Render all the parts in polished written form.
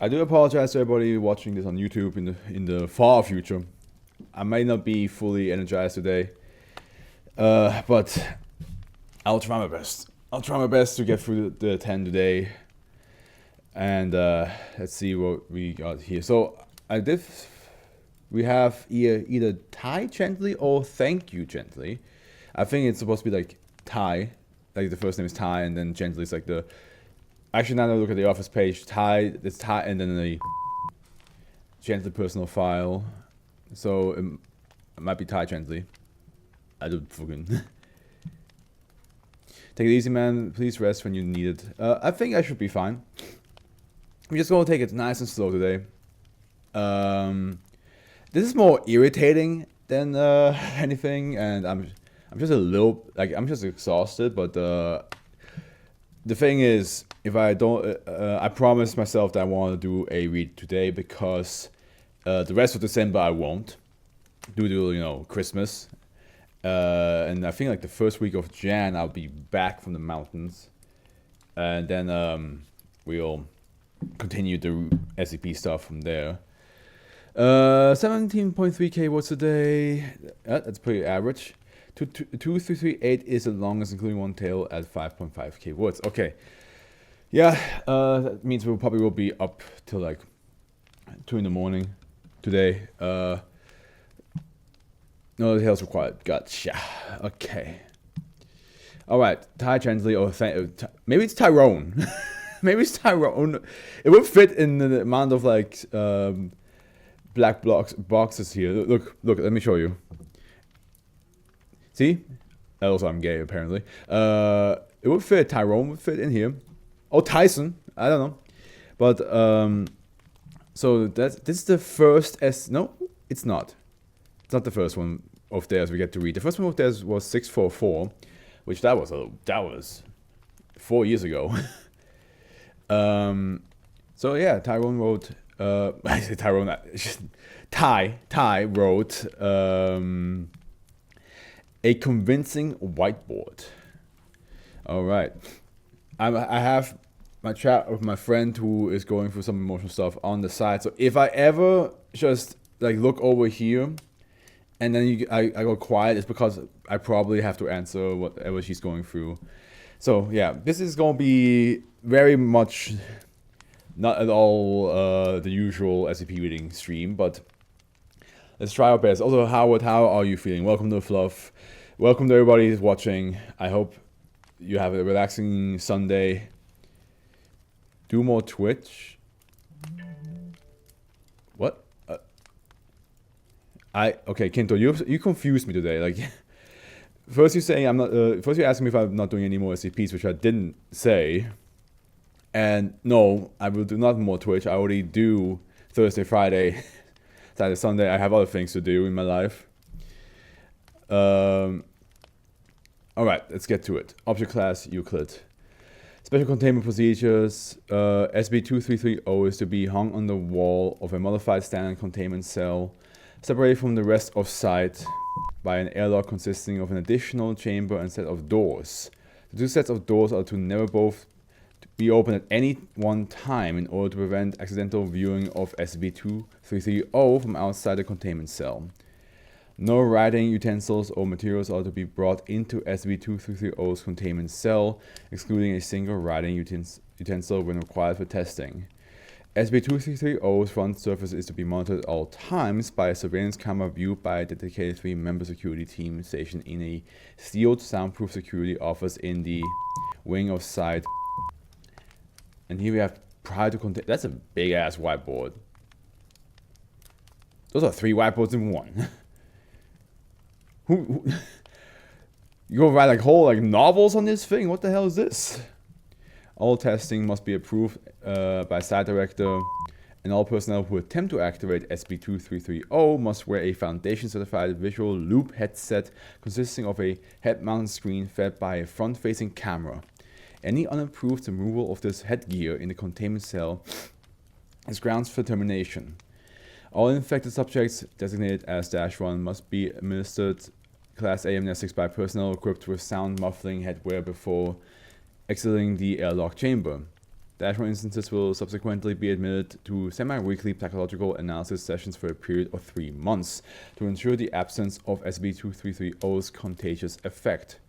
I do apologize to everybody watching this on YouTube in the far future. I may not be fully energized today, but I'll try my best. I'll try my best to get through the 10 today, and let's see what we got here. So we have either tie gently or thank you gently. I think it's supposed to be like Ty, like the first name is Ty, and then gently is like the. Actually, now that I look at the office page, Ty, it's Ty, and then the gently personal file. So it might be Ty gently. I don't fucking. Take it easy, man. Please rest when you need it. I think I should be fine. I'm just gonna take it nice and slow today. This is more irritating than anything, and I'm just a little I'm just exhausted. But the thing is, if I don't, I promised myself that I want to do a read today because the rest of December I won't due to Christmas, and I think like the first week of Jan I'll be back from the mountains, and then we'll continue the SCP stuff from there. 17.3k words a day. That's pretty average. 2338 is the longest, including one tail at 5.5k words. Okay. Yeah, that means we probably will be up till like 2 in the morning today. No details required. Gotcha. Okay. Alright, Ty gently or maybe it's Tyrone. Maybe it's Tyrone. It would fit in the amount of like black boxes here. Look, let me show you. See? Also, I'm gay, apparently. It would fit. Tyrone would fit in here. Or Tyson. I don't know. But, so this is the first no, it's not. It's not the first one of theirs we get to read. The first one of theirs was 644, which that was 4 years ago. So yeah, Tyrone wrote, I say Tyrone, Ty wrote, a convincing whiteboard. All right, I have my chat with my friend who is going through some emotional stuff on the side. So if I ever just like look over here, and then I go quiet, it's because I probably have to answer whatever she's going through. So yeah, this is gonna be very much not at all the usual SCP reading stream, but let's try our best. Also, Howard, how are you feeling? Welcome to Fluff. Welcome to everybody who's watching. I hope you have a relaxing Sunday. Do more Twitch. What? Okay, Kinto, you confused me today. Like, first you're saying I'm not. First you're asking me if I'm not doing any more SCPs, which I didn't say. And no, I will do not more Twitch. I already do Thursday, Friday, Saturday, Sunday. I have other things to do in my life. Alright, let's get to it. Object class Euclid. Special containment procedures. SB2330 is to be hung on the wall of a modified standard containment cell, separated from the rest of site by an airlock consisting of an additional chamber and set of doors. The two sets of doors are to never both be open at any one time in order to prevent accidental viewing of SCP-2330 from outside the containment cell. No writing utensils or materials are to be brought into SCP-2330's containment cell, excluding a single writing utensil when required for testing. SCP-2330's front surface is to be monitored at all times by a surveillance camera viewed by a dedicated 3-member security team stationed in a sealed, soundproof security office in the wing of Site. And here we have prior to contain. That's a big ass whiteboard. Those are 3 whiteboards in one. Who you gonna write like whole like novels on this thing? What the hell is this? All testing must be approved by site director, and all personnel who attempt to activate SCP-2330 must wear a Foundation certified visual loop headset consisting of a head-mounted screen fed by a front-facing camera. Any unapproved removal of this headgear in the containment cell is grounds for termination. All infected subjects designated as -1 must be administered Class A amnestics by personnel equipped with sound muffling headwear before exiting the airlock chamber. Dash 1 instances will subsequently be admitted to semi-weekly psychological analysis sessions for a period of 3 months to ensure the absence of SCP-2330's contagious effect.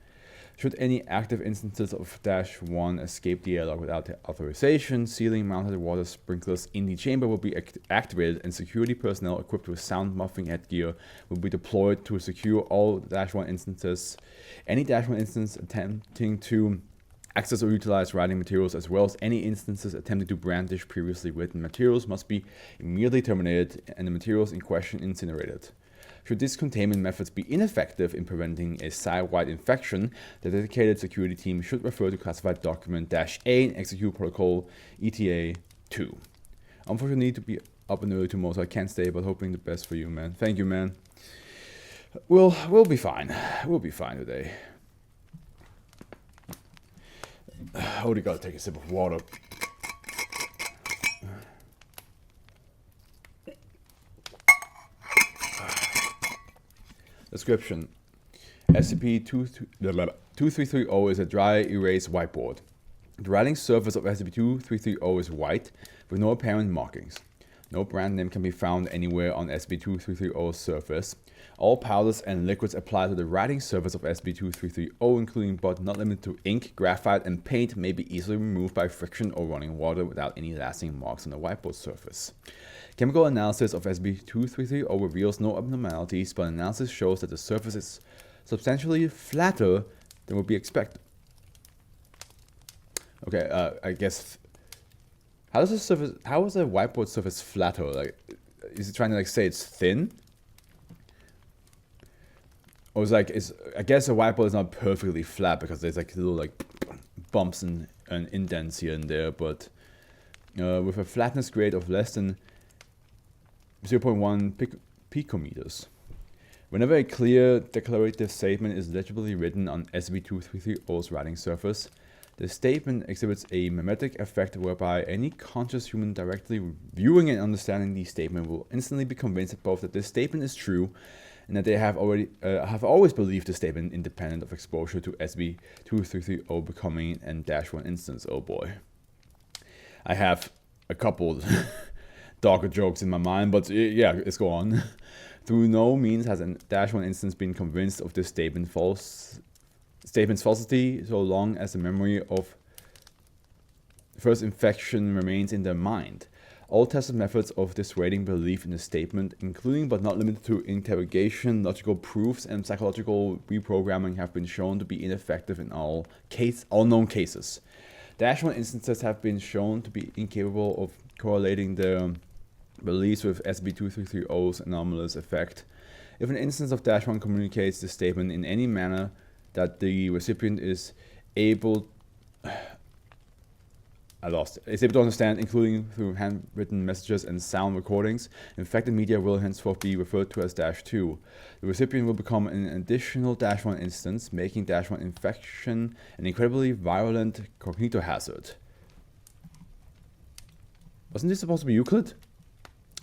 Should any active instances of Dash 1 escape the airlock without authorization, ceiling-mounted water sprinklers in the chamber will be activated and security personnel equipped with sound-muffing headgear will be deployed to secure all Dash 1 instances. Any Dash 1 instance attempting to access or utilize writing materials, as well as any instances attempting to brandish previously written materials, must be immediately terminated and the materials in question incinerated. Should these containment methods be ineffective in preventing a site-wide infection, the dedicated security team should refer to classified document -A and execute protocol ETA 2. Unfortunately, I need to be up and early tomorrow, so I can't stay, but hoping the best for you, man. Thank you, man. We'll be fine. We'll be fine today. I only gotta take a sip of water. Description. SCP-2330 is a dry erase whiteboard. The writing surface of SCP-2330 is white, with no apparent markings. No brand name can be found anywhere on SCP-2330's surface. All powders and liquids applied to the writing surface of SCP-2330, including but not limited to ink, graphite, and paint, may be easily removed by friction or running water without any lasting marks on the whiteboard surface. Chemical analysis of SCP-2330 reveals no abnormalities, but analysis shows that the surface is substantially flatter than would be expected. Okay, I guess. How is a whiteboard surface flatter? Like, is it trying to say it's thin? Or I guess a whiteboard is not perfectly flat because there's little bumps and indents here and there, but with a flatness grade of less than 0.1 picometers. Whenever a clear declarative statement is legibly written on SCP-2330's writing surface, the statement exhibits a mimetic effect whereby any conscious human directly viewing and understanding the statement will instantly be convinced both that this statement is true and that they have always believed the statement independent of exposure to SCP-2330 becoming an -1 instance. Oh boy. I have a couple darker jokes in my mind, but yeah, let's go on. Through no means has an -1 instance been convinced of this statement's falsity, so long as the memory of first infection remains in their mind. All tested methods of dissuading belief in the statement, including but not limited to interrogation, logical proofs, and psychological reprogramming, have been shown to be ineffective in all known cases. -1 instances have been shown to be incapable of correlating their beliefs with SCP-2330's anomalous effect. If an instance of -1 communicates the statement in any manner that the recipient is able to understand, including through handwritten messages and sound recordings, infected media will henceforth be referred to as -2. The recipient will become an additional -1 instance, making -1 infection an incredibly virulent cognitohazard. Wasn't this supposed to be Euclid?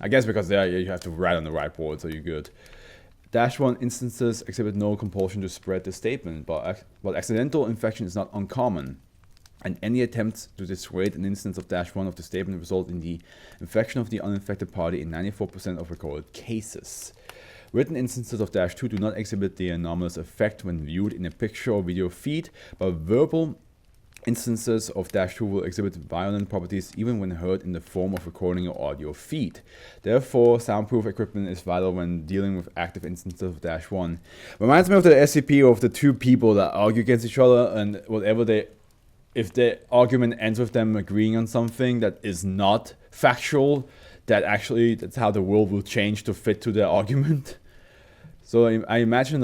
I guess because there you have to write on the whiteboard, so you're good. -1 instances exhibit no compulsion to spread the statement, but accidental infection is not uncommon, and any attempts to dissuade an instance of -1 of the statement result in the infection of the uninfected party in 94% of recorded cases. Written instances of -2 do not exhibit the anomalous effect when viewed in a picture or video feed, but verbal instances of -2 will exhibit violent properties even when heard in the form of recording or audio feed. Therefore, soundproof equipment is vital when dealing with active instances of -1. Reminds me of the SCP of the two people that argue against each other, and if the argument ends with them agreeing on something that is not factual, that's how the world will change to fit to their argument. So I imagine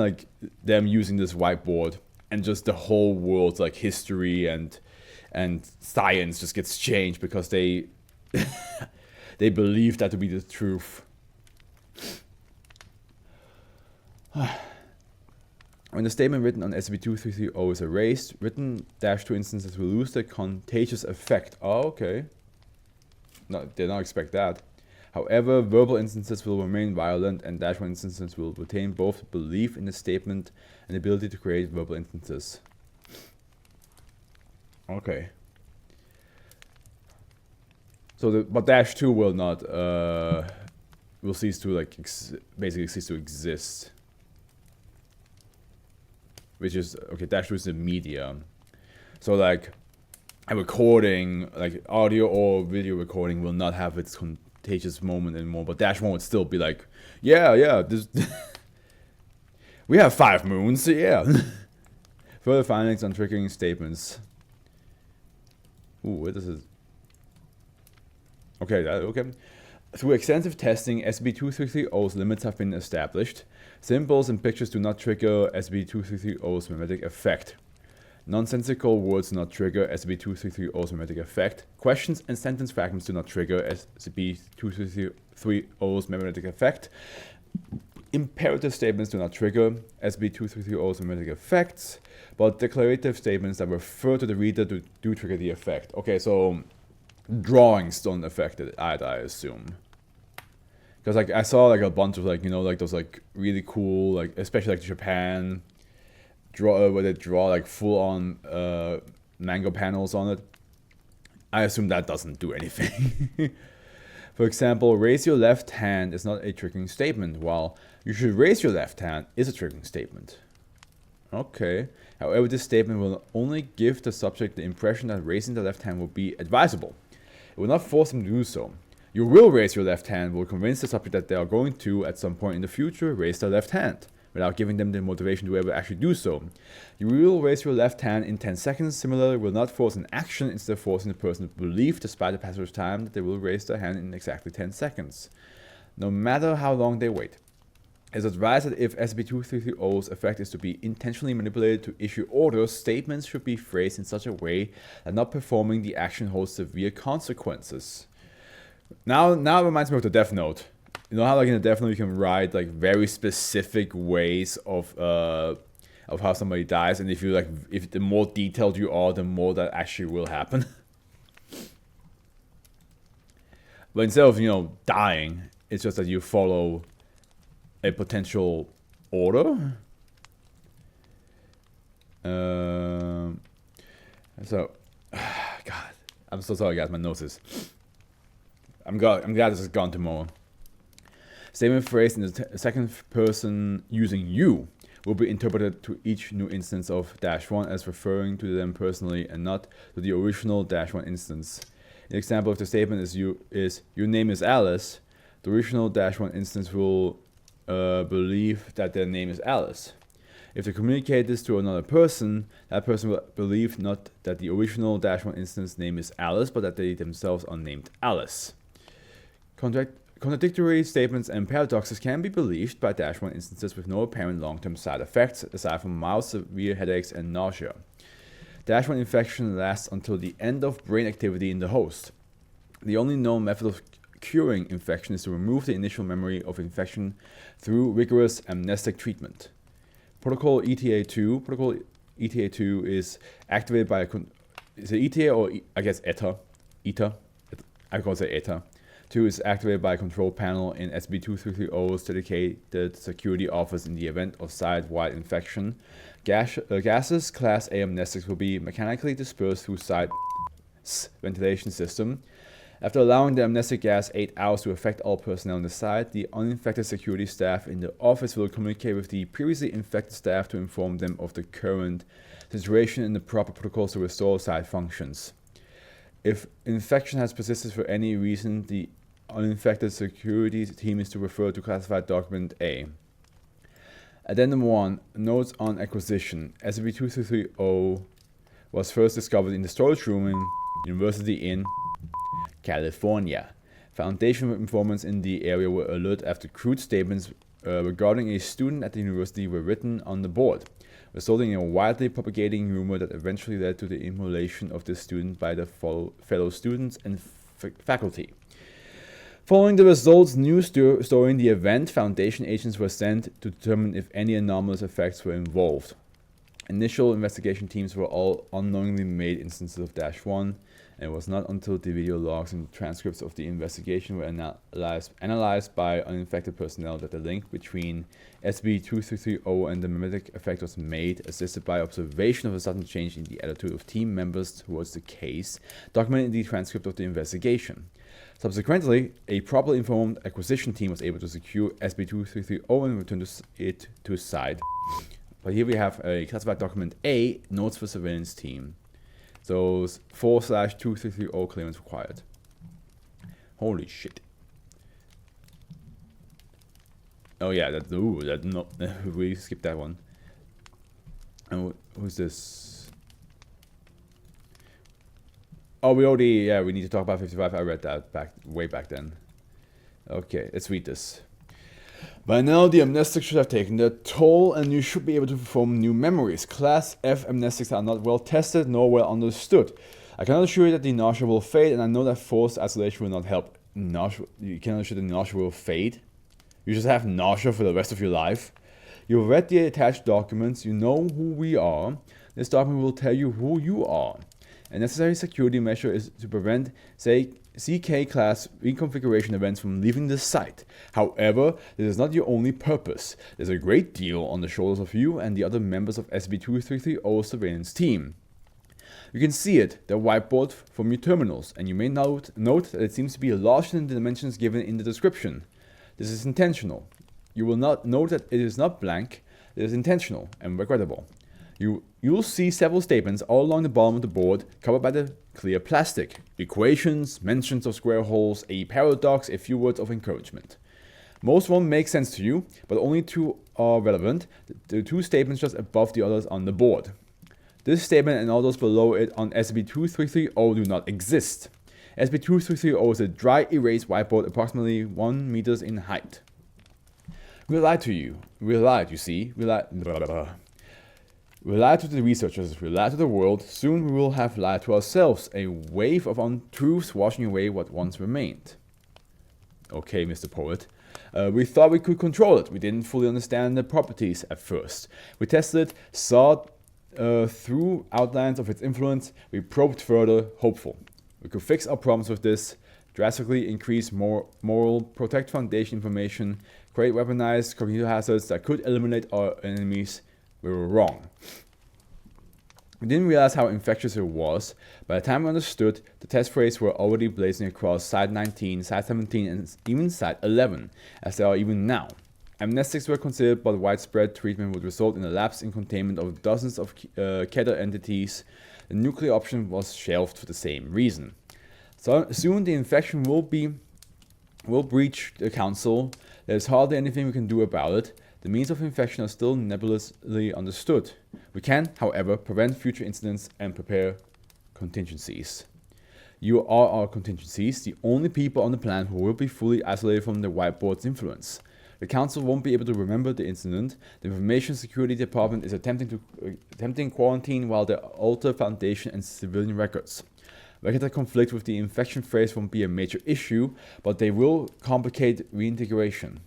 them using this whiteboard, and just the whole world's history and science just gets changed because they they believe that to be the truth. When the statement written on SCP-2330 is erased, written -2 instances will lose their contagious effect. Oh, okay. No, did not expect that. However, verbal instances will remain violent, and -1 instances will retain both belief in the statement and the ability to create verbal instances. Okay. So, but dash 2 will not, will cease to, like, basically cease to exist. Which is, okay, dash 2 is the media. So, like, a recording, like, audio or video recording will not have its contagious moment anymore, but dash 1 would still be like, yeah, this... we have 5 moons, yeah. Further findings on triggering statements. Ooh, what is it? Okay, okay. Through extensive testing, SCP-2330's limits have been established. Symbols and pictures do not trigger SCP-2330's mimetic effect. Nonsensical words do not trigger SCP-2330's mimetic effect. Questions and sentence fragments do not trigger SCP-2330's mimetic effect. Imperative statements do not trigger SCP-2330's mimetic effects, but declarative statements that refer to the reader do trigger the effect. Okay, so drawings don't affect it either, I assume. Because, like, I saw, like, a bunch of, like, you know, like, those, like, really cool, like, especially, like, Japan, where they draw, like, full-on manga panels on it. I assume that doesn't do anything. For example, raise your left hand is not a triggering statement, while you should raise your left hand is a triggering statement. Okay. However, this statement will only give the subject the impression that raising the left hand will be advisable. It will not force them to do so. You will raise your left hand will convince the subject that they are going to, at some point in the future, raise their left hand, without giving them the motivation to ever actually do so. You will raise your left hand in 10 seconds, similarly will not force an action, instead of forcing the person to believe, despite the passage of time, that they will raise their hand in exactly 10 seconds, no matter how long they wait. It is advised that if SCP-2330's effect is to be intentionally manipulated to issue orders, statements should be phrased in such a way that not performing the action holds severe consequences. Now it reminds me of the Death Note. You know how, like, in the Death Note you can write, like, very specific ways of how somebody dies, and if the more detailed you are, the more that actually will happen. But instead of, you know, dying, it's just that you follow a potential order. So, God, I'm so sorry, guys. My nose is. I'm glad this is gone tomorrow. Statement phrased in the second person using you will be interpreted to each new instance of -1 as referring to them personally and not to the original -1 instance. An example of the statement is your name is Alice. The original -1 instance will believe that their name is Alice. If they communicate this to another person, that person will believe not that the original -1 instance name is Alice, but that they themselves are named Alice. Contradictory statements and paradoxes can be believed by -1 instances with no apparent long-term side effects, aside from mild severe headaches and nausea. -1 infection lasts until the end of brain activity in the host. The only known method of curing infection is to remove the initial memory of infection through rigorous amnestic treatment. Protocol ETA2 is activated by is it ETA or I guess ETA? I call it ETA. 2 is activated by a control panel in SCP-2330's dedicated security office in the event of site-wide infection. Gases class A amnestics will be mechanically dispersed through site's ventilation system. After allowing the amnestic gas 8 hours to affect all personnel on the site, the uninfected security staff in the office will communicate with the previously infected staff to inform them of the current situation and the proper protocols to restore site functions. If infection has persisted for any reason, the uninfected security team is to refer to classified document A. Addendum 1. Notes on acquisition. SCP-2330 was first discovered in the storage room in University in California. Foundation informants in the area were alerted after crude statements regarding a student at the university were written on the board, resulting in a widely propagating rumor that eventually led to the immolation of the student by the fellow students and faculty. Following the results news storing the event, Foundation agents were sent to determine if any anomalous effects were involved. Initial investigation teams were all unknowingly made instances of -1 And it was not until the video logs and transcripts of the investigation were analyzed by uninfected personnel that the link between SCP-2330 and the mimetic effect was made, assisted by observation of a sudden change in the attitude of team members towards the case, documented in the transcript of the investigation. Subsequently, a properly informed acquisition team was able to secure SCP-2330 and return it to site. But here we have a classified document A, notes for surveillance team. So 4/2330 clearance required. Holy shit. Oh yeah, we skipped that one. And who's this? Oh, we need to talk about 55. I read that way back then. Okay, let's read this. By now, the amnestics should have taken their toll, and you should be able to perform new memories. Class F amnestics are not well tested nor well understood. I cannot assure you that the nausea will fade, and I know that forced isolation will not help. You cannot assure the nausea will fade? You just have nausea for the rest of your life? You've read the attached documents, you know who we are. This document will tell you who you are. A necessary security measure is to prevent, say, CK class reconfiguration events from leaving the site. However, this is not your only purpose. There's a great deal on the shoulders of you and the other members of SCP-2330 surveillance team. You can see it, the whiteboard, from your terminals, and you may note that it seems to be larger than the dimensions given in the description. This is intentional. You will not note that it is not blank, it is intentional and regrettable. You'll see several statements all along the bottom of the board covered by the clear plastic. Equations, mentions of square holes, a paradox, a few words of encouragement. Most won't make sense to you, but only two are relevant, the two statements just above the others on the board. This statement and all those below it on SCP-2330 do not exist. SCP-2330 is a dry erase whiteboard approximately 1 meters in height. We lied to you. We lied, you see. We lied to the researchers, we lied to the world, soon we will have lied to ourselves, a wave of untruths washing away what once remained. Okay, Mr. Poet. We thought we could control it, we didn't fully understand the properties at first. We tested it, saw through outlines of its influence, we probed further, hopeful. We could fix our problems with this, drastically increase moral, protect Foundation information, create weaponized cognitive hazards that could eliminate our enemies. We were wrong. We didn't realize how infectious it was. By the time we understood, the test phrase were already blazing across Site 19, Site 17, and even Site 11, as they are even now. Amnestics were considered, but widespread treatment would result in a lapse in containment of dozens of Keter entities. The nuclear option was shelved for the same reason. So soon the infection will breach the Council. There's hardly anything we can do about it. The means of infection are still nebulously understood. We can, however, prevent future incidents and prepare contingencies. You are our contingencies, the only people on the planet who will be fully isolated from the whiteboard's influence. The Council won't be able to remember the incident. The Information Security Department is attempting quarantine while they alter Foundation and civilian records. Records that conflict with the infection phrase won't be a major issue, but they will complicate reintegration.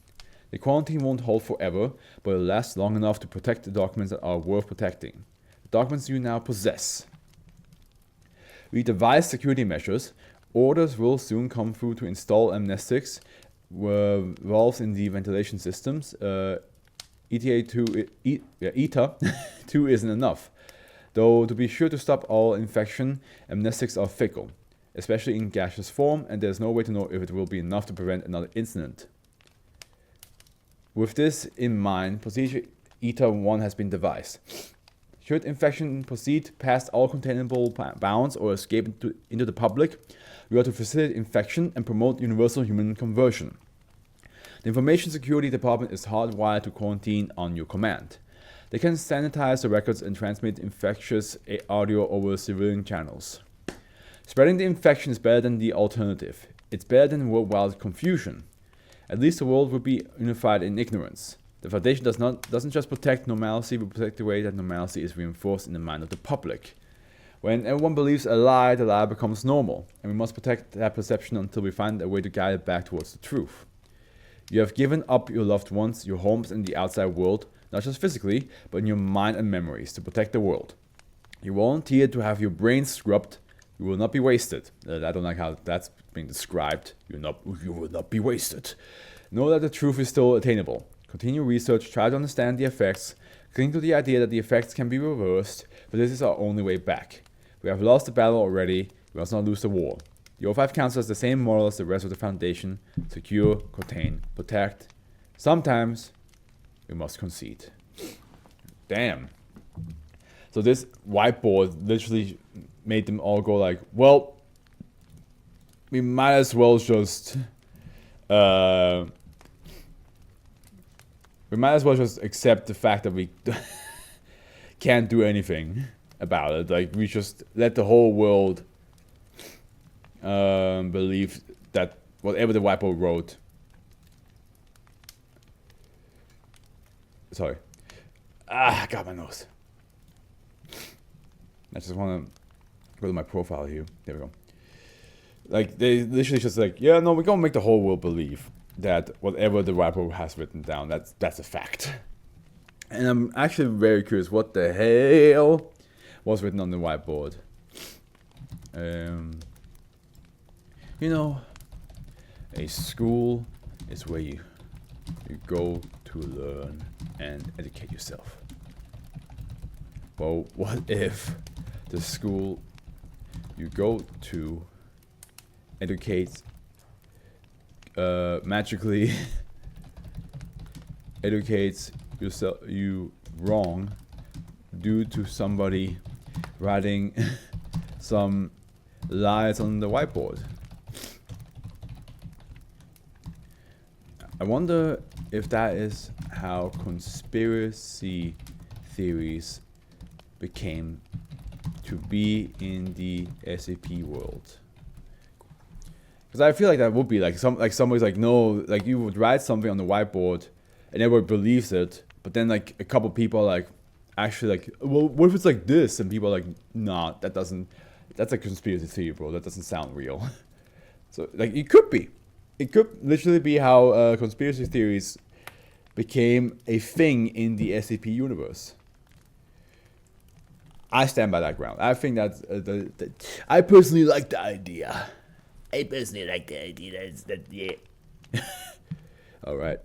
The quarantine won't hold forever, but it'll last long enough to protect the documents that are worth protecting. The documents you now possess. We devised security measures. Orders will soon come through to install amnestics, valves in the ventilation systems. ETA 2 isn't enough. Though to be sure to stop all infection, amnestics are fickle, especially in gaseous form, and there's no way to know if it will be enough to prevent another incident. With this in mind, procedure ETA 1 has been devised. Should infection proceed past all containable bounds or escape into the public, we are to facilitate infection and promote universal human conversion. The Information Security Department is hardwired to quarantine on your command. They can sanitize the records and transmit infectious audio over civilian channels. Spreading the infection is better than the alternative. It's better than worldwide confusion. At least the world would be unified in ignorance. The Foundation doesn't just protect normalcy, but protect the way that normalcy is reinforced in the mind of the public. When everyone believes a lie, the lie becomes normal, and we must protect that perception until we find a way to guide it back towards the truth. You have given up your loved ones, your homes, and the outside world, not just physically, but in your mind and memories, to protect the world. You volunteered to have your brains scrubbed, You will not be wasted. I don't like how that's being described. You will not be wasted. Know that the truth is still attainable. Continue research, try to understand the effects, cling to the idea that the effects can be reversed, but this is our only way back. We have lost the battle already, we must not lose the war. The O5 Council has the same moral as the rest of the Foundation: secure, contain, protect. Sometimes we must concede. Damn. So this whiteboard literally made them all go like, well, we might as well just accept the fact that we can't do anything about it. Like, we just let the whole world believe that whatever the whiteboard wrote. Sorry. I got my nose. I just want to go to my profile here. There we go. Like, they literally just like, yeah, no, we're gonna make the whole world believe that whatever the whiteboard has written down, that's a fact. And I'm actually very curious what the hell was written on the whiteboard. You know, a school is where you go to learn and educate yourself. Well, what if the school you go to educates magically educates you wrong due to somebody writing some lies on the whiteboard? I wonder if that is how conspiracy theories became to be in the SCP world. Because I feel like that would be like somebody's like, no, like you would write something on the whiteboard and everyone believes it, but then like a couple people are like actually like, well, what if it's like this? And people are like, nah, that's a conspiracy theory, bro. That doesn't sound real. So like it could be. It could literally be how conspiracy theories became a thing in the SCP universe. I stand by that ground. I think that's I personally like the idea. I personally like the idea. Yeah. All right.